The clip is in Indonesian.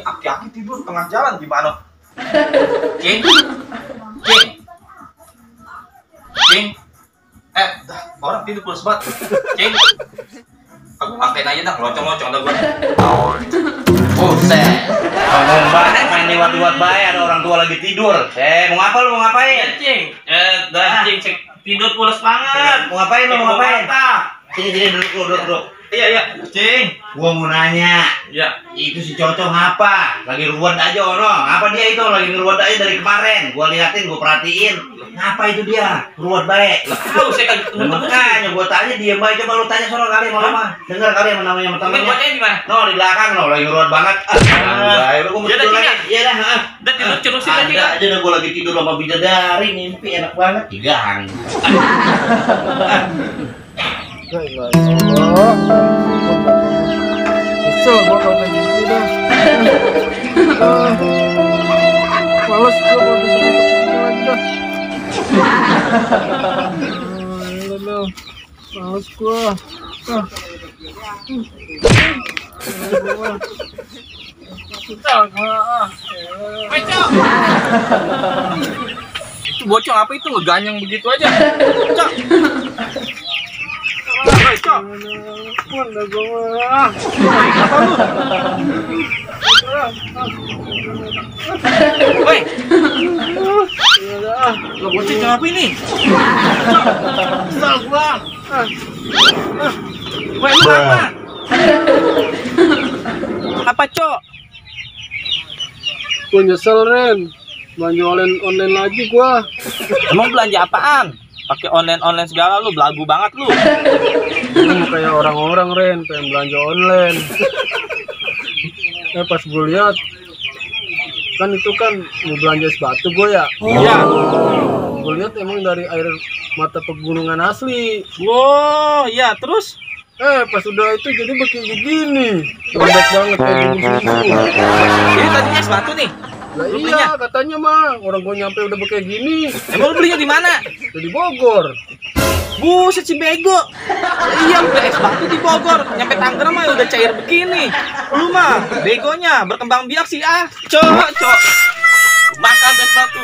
Aki-aki tidur tengah jalan gimana? Cing, cing, cing. Orang tidur pulas banget. Cing, aku pakai aja dah, locong-locong dah gua. Buset, ngomong banget main lewat-lewat bayi, ada orang tua lagi tidur. Mau ngapa lu, mau ngapain? Cing, cing, tidur pulas banget. Mau ngapain lu, mau ngapain? Sini, duduk. Iya, Cing. Gua mau nanya. Ya. Itu si Cocong apa? Lagi ruwet aja orang. Apa dia itu lagi ruwet aja dari kemarin? Gua liatin, gua perhatiin. Ngapa itu dia? Ruwet baik. Tahu saya kagak ketemu. Makanya gua tanya dia baik, coba lu tanya sono kali mau apa? Dengar kali yang namanya temennya. Buatnya di mana? No, di belakang no, lagi ruwet banget. Baik, gua mau tidur lagi. Iya dah, heeh. Udah tidur cerusin aja. Ada aja dah gua lagi tidur sama bidadari, mimpi enak banget. Tigang. Ya Allah, kesel gua kalau kayak gini dah. Males gua kalau bisa masuk lagi dah. Males gua. Itu bocong apa itu ngeganyang begitu aja? Cok. Cok. Mana gua? Apa lu? Woi. Lo bocong apa ini? Kesal gua. Woi, lu apa? Apa, Cok? Gua nyesel, Ren. Belanja online lagi gua. Emang belanja apaan? Pakai online segala lu, belagu banget lu. Ini kayak orang-orang, Ren, pengen belanja online. Pas gue lihat kan itu kan mau belanja sepatu gue ya. Iya. Gue lihat emang dari air mata pegunungan asli. Wow, iya, terus? Pas udah itu jadi begini. Lembek banget kayak gunung susu. Ini tadinya sepatu nih. Lah iya, katanya mah orang gue nyampe udah kayak gini. Emang lu belinya di mana? Udah di Bogor. Buset si bego. Iya, beli es batu di Bogor. Nyampe Tangerang mah udah cair begini. Lu mah begonya berkembang biak sih ah. Cok. Makan es batu.